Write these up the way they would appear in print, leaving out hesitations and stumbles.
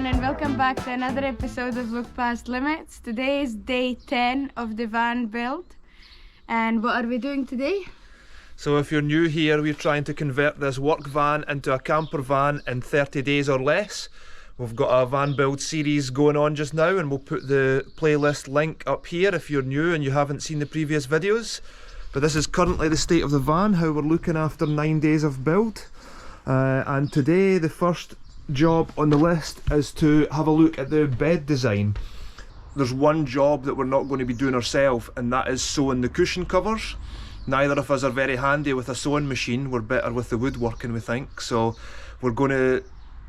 everyone, and welcome back to another episode of Look Past Limits. Today is day 10 of the van build. And what are we doing today? So if you're new here, we're trying to convert this work van into a camper van in 30 days or less. We've got a van build series going on just now, and we'll put the playlist link up here if you're new and you haven't seen the previous videos. But this is currently the state of the van, how we're looking after 9 days of build. And today the first job on the list is to have a look at the bed design. There's one job that we're not going to be doing ourselves, and that is sewing the cushion covers. Neither of us are very handy with a sewing machine. We're better with the woodworking, we think. So we're going to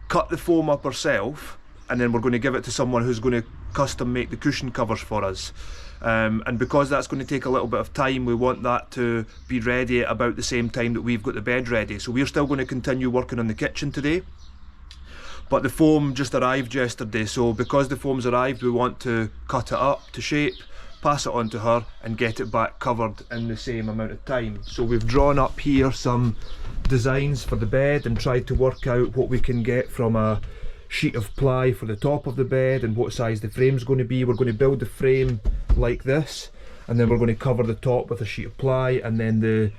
cut the foam up ourselves, and then we're going to give it to someone who's going to custom make the cushion covers for us. And because that's going to take a little bit of time, we want that to be ready at about the same time that we've got the bed ready. So we're still going to continue working on the kitchen today. But the foam just arrived yesterday, so because the foam's arrived, we want to cut it up to shape, pass it on to her and get it back covered in the same amount of time. So we've drawn up here some designs for the bed and tried to work out what we can get from a sheet of ply for the top of the bed and what size the frame's going to be. We're going to build the frame like this, and then we're going to cover the top with a sheet of ply, and then the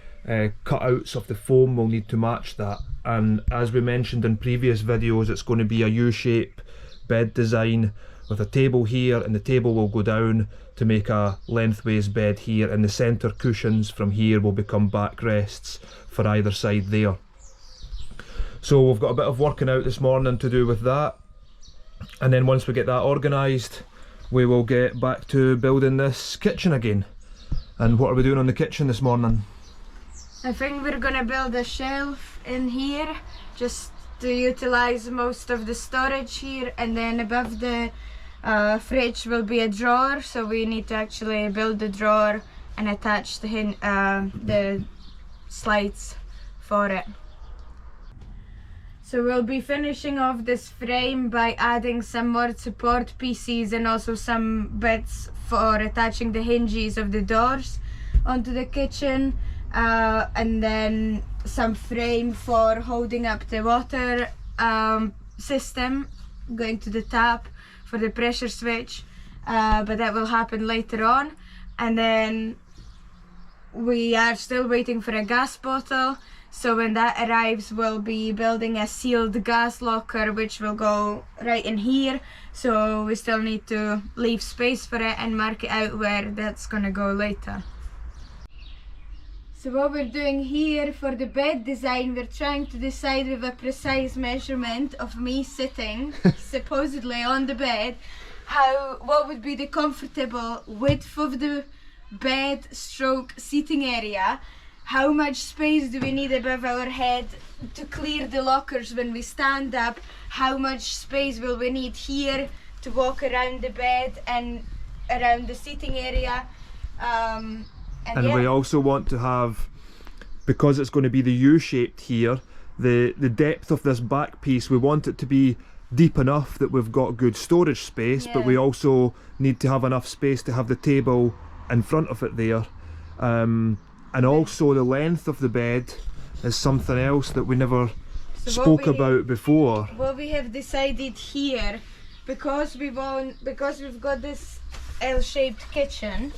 cutouts of the foam will need to match that. And as we mentioned in previous videos, it's going to be a U-shape bed design with a table here, and the table will go down to make a lengthways bed here, and the centre cushions from here will become backrests for either side there. So we've got a bit of working out this morning to do with that, and then once we get that organised, we will get back to building this kitchen again. And what are we doing on the kitchen this morning? I think we're gonna build a shelf in here just to utilise most of the storage here, and then above the fridge will be a drawer, so we need to actually build the drawer and attach the slides for it. So we'll be finishing off this frame by adding some more support pieces and also some bits for attaching the hinges of the doors onto the kitchen, and then some frame for holding up the water system going to the tap for the pressure switch, but that will happen later on. And then we are still waiting for a gas bottle, so when that arrives we'll be building a sealed gas locker which will go right in here, so we still need to leave space for it and mark it out where that's gonna go later. So what we're doing here for the bed design, we're trying to decide with a precise measurement of me sitting supposedly on the bed, what would be the comfortable width of the bed stroke seating area, how much space do we need above our head to clear the lockers when we stand up, how much space will we need here to walk around the bed and around the seating area. And yeah. We also want to have, because it's going to be the U-shaped here, the depth of this back piece, we want it to be deep enough that we've got good storage space, but we also need to have enough space to have the table in front of it there. And also the length of the bed is something else that we never spoke about before. What we have decided here, because we've got this L-shaped kitchen,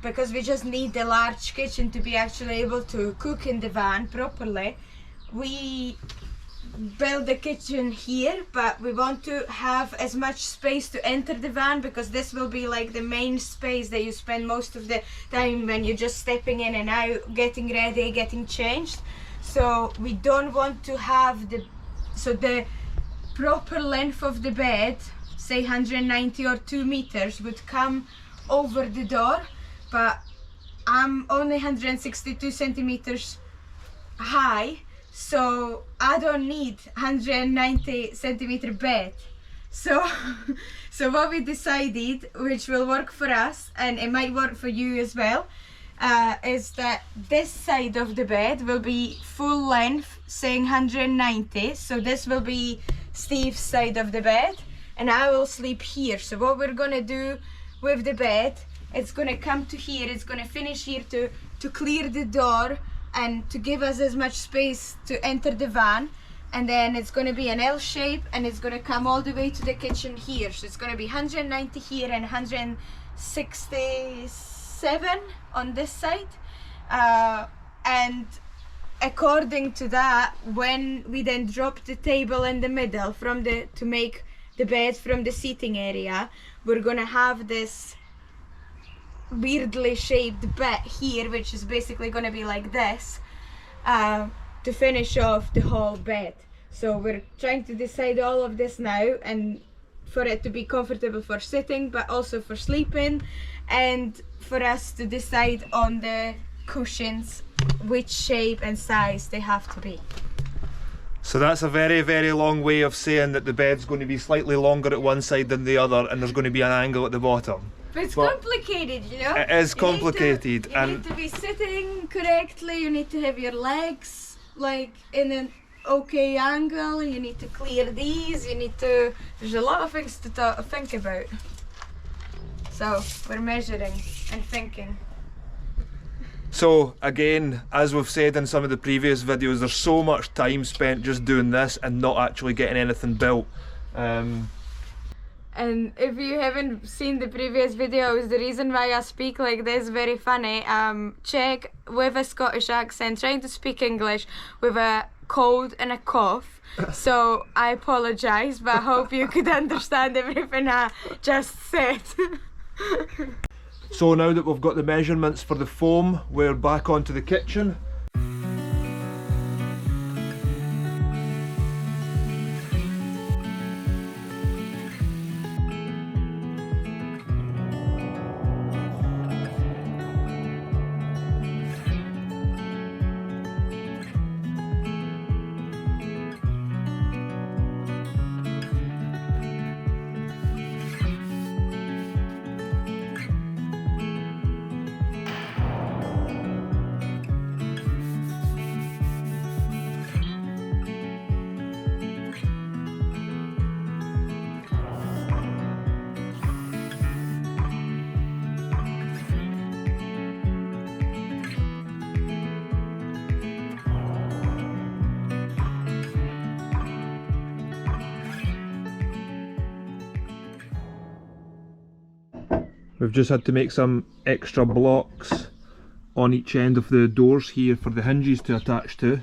because we just need a large kitchen to be actually able to cook in the van properly, we build the kitchen here, but we want to have as much space to enter the van, because this will be like the main space that you spend most of the time when you're just stepping in and out, getting ready, getting changed. So we don't want to have the proper length of the bed, say 190 or 2 meters, would come over the door, but I'm only 162 centimeters high, so I don't need 190 centimeter bed. So what we decided, which will work for us and it might work for you as well, is that this side of the bed will be full length, saying 190, so this will be Steve's side of the bed and I will sleep here. So what we're gonna do with the bed, it's gonna come to here, it's gonna finish here to clear the door and to give us as much space to enter the van, and then it's going to be an L shape, and it's going to come all the way to the kitchen here. So it's going to be 190 here and 167 on this side, and according to that, when we then drop the table in the middle to make the bed from the seating area, we're going to have this weirdly shaped bed here, which is basically going to be like this, to finish off the whole bed. So we're trying to decide all of this now, and for it to be comfortable for sitting but also for sleeping, and for us to decide on the cushions which shape and size they have to be. So that's a very, very long way of saying that the bed's going to be slightly longer at one side than the other, and there's going to be an angle at the bottom. But it's complicated, you know? It is complicated. You need to be sitting correctly, you need to have your legs like in an okay angle, you need to clear these, there's a lot of things to think about. So we're measuring and thinking. So again, as we've said in some of the previous videos, there's so much time spent just doing this and not actually getting anything built. And if you haven't seen the previous videos, the reason why I speak like this, very funny, Czech with a Scottish accent, trying to speak English with a cold and a cough. So I apologise, but I hope you could understand everything I just said. So now that we've got the measurements for the foam, we're back onto the kitchen. We've just had to make some extra blocks on each end of the doors here for the hinges to attach to,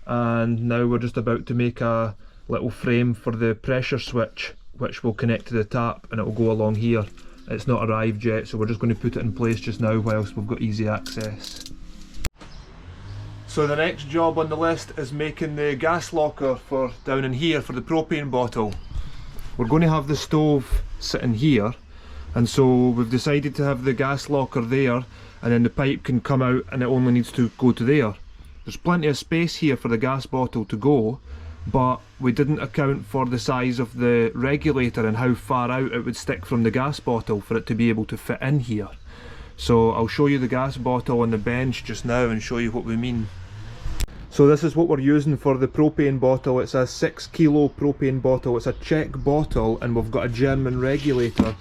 and now we're just about to make a little frame for the pressure switch, which will connect to the tap, and it will go along here. It's not arrived yet, so we're just going to put it in place just now whilst we've got easy access. So the next job on the list is making the gas locker for down in here for the propane bottle. We're going to have the stove sitting here, and so we've decided to have the gas locker there, and then the pipe can come out and it only needs to go to there. There's plenty of space here for the gas bottle to go, but we didn't account for the size of the regulator and how far out it would stick from the gas bottle for it to be able to fit in here. So I'll show you the gas bottle on the bench just now and show you what we mean. So this is what we're using for the propane bottle. It's a 6 kilo propane bottle. It's a Czech bottle, and we've got a German regulator.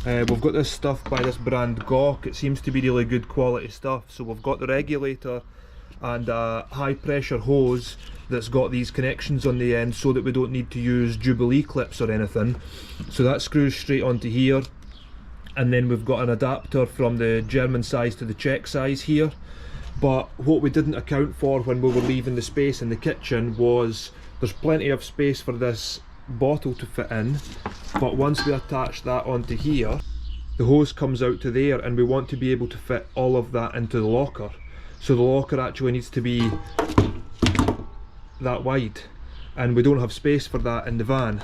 We've got this stuff by this brand Gok. It seems to be really good quality stuff. So we've got the regulator and a high pressure hose that's got these connections on the end so that we don't need to use Jubilee clips or anything. So that screws straight onto here, and then we've got an adapter from the German size to the Czech size here. But what we didn't account for when we were leaving the space in the kitchen was there's plenty of space for this bottle to fit in, but once we attach that onto here, the hose comes out to there, and we want to be able to fit all of that into the locker. So the locker actually needs to be that wide, and we don't have space for that in the van.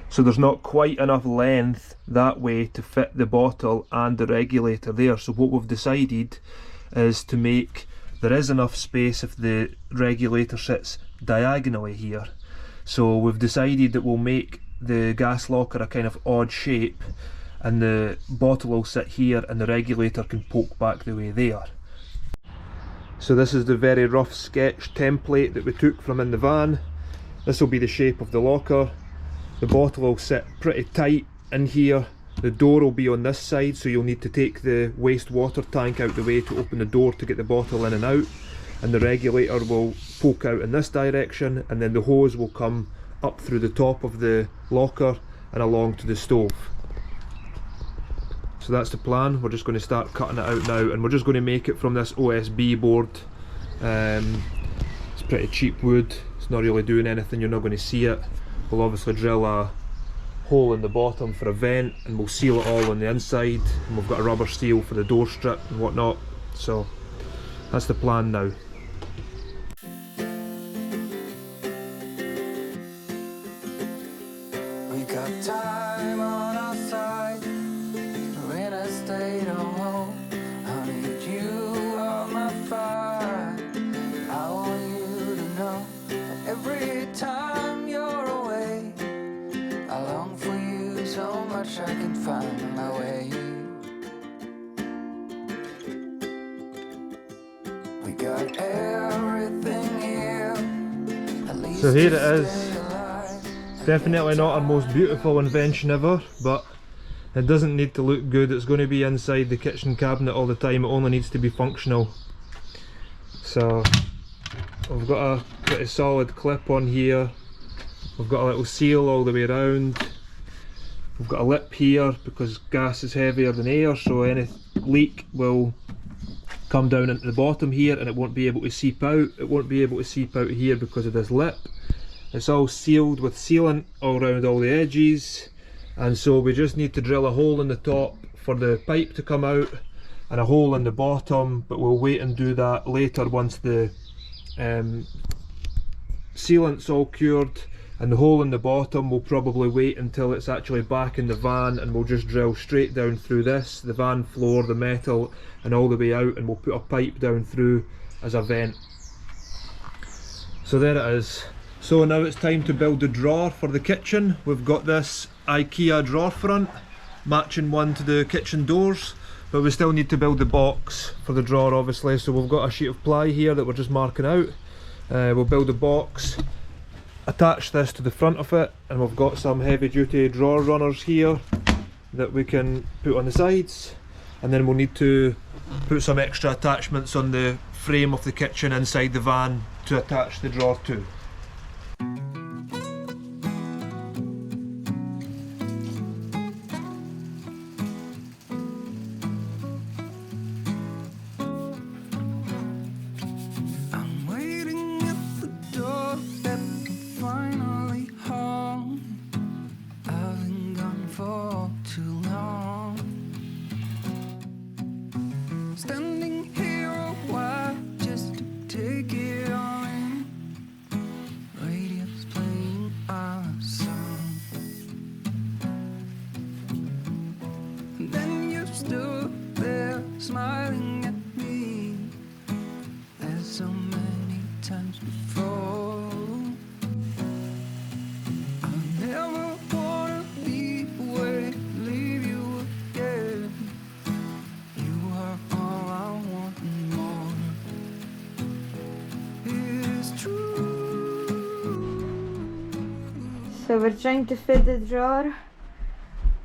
So there's not quite enough length that way to fit the bottle and the regulator there. So what we've decided is to make, there is enough space if the regulator sits diagonally here. So we've decided that we'll make the gas locker a kind of odd shape, and the bottle will sit here and the regulator can poke back the way there. So this is the very rough sketch template that we took from in the van. This will be the shape of the locker. The bottle will sit pretty tight in here. The door will be on this side, so you'll need to take the wastewater tank out the way to open the door to get the bottle in and out. and the regulator will poke out in this direction, and then the hose will come up through the top of the locker and along to the stove. So that's the plan. We're just going to start cutting it out now, and we're just going to make it from this OSB board. It's pretty cheap wood, it's not really doing anything, you're not going to see it. We'll obviously drill a hole in the bottom for a vent, and we'll seal it all on the inside, and we've got a rubber seal for the door strip and whatnot. So that's the plan now. We got time on our side. We're in a state of hope. I need you on my fire. I want you to know that every time you're away, I long for you so much I can find my way. We got everything here. At least So here it to is. stay alive. Definitely not our most beautiful invention ever, but it doesn't need to look good. It's going to be inside the kitchen cabinet all the time. It only needs to be functional. So we've got a pretty solid clip on here. We've got a little seal all the way around. We've got a lip here because gas is heavier than air, so any leak will come down into the bottom here and it won't be able to seep out. It won't be able to seep out here because of this lip. It's all sealed with sealant all around all the edges, and so we just need to drill a hole in the top for the pipe to come out and a hole in the bottom, but we'll wait and do that later once the sealant's all cured. And the hole in the bottom we'll probably wait until it's actually back in the van, and we'll just drill straight down through this, the van floor, the metal, and all the way out, and we'll put a pipe down through as a vent. So there it is. So now it's time to build the drawer for the kitchen. We've got this IKEA drawer front, matching one to the kitchen doors, but we still need to build the box for the drawer obviously. So we've got a sheet of ply here that we're just marking out. We'll build a box, attach this to the front of it, and we've got some heavy duty drawer runners here that we can put on the sides, and then we'll need to put some extra attachments on the frame of the kitchen inside the van to attach the drawer to. I'm waiting at the doorstep, finally home. I've been gone for too long. Standing here a while just to take it all in. Radio's playing our song. And then you stood there smiling at me, as so many times before. I never wanna leave away, leave you again. You are all I want and more. It's true. So we're trying to fit the drawer.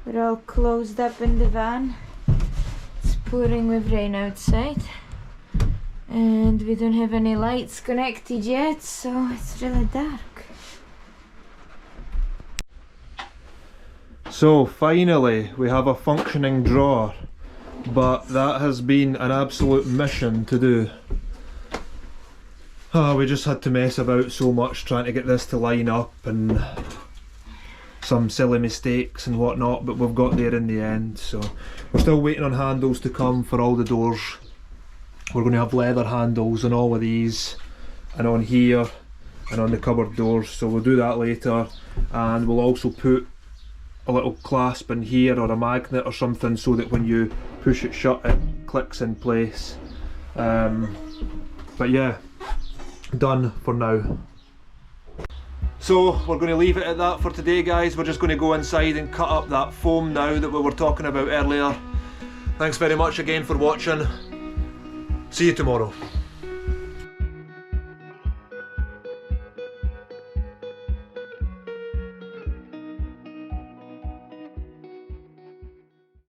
We're all closed up in the van. It's pouring with rain outside, and we don't have any lights connected yet, so it's really dark. So finally we have a functioning drawer, but that has been an absolute mission to do. We just had to mess about so much trying to get this to line up, and some silly mistakes and whatnot, but we've got there in the end. So we're still waiting on handles to come for all the doors. We're going to have leather handles on all of these, and on here, and on the cupboard doors, so we'll do that later. And we'll also put a little clasp in here or a magnet or something, so that when you push it shut it clicks in place. But yeah, done for now. So we're going to leave it at that for today, guys. We're just going to go inside and cut up that foam now that we were talking about earlier. Thanks very much again for watching. See you tomorrow.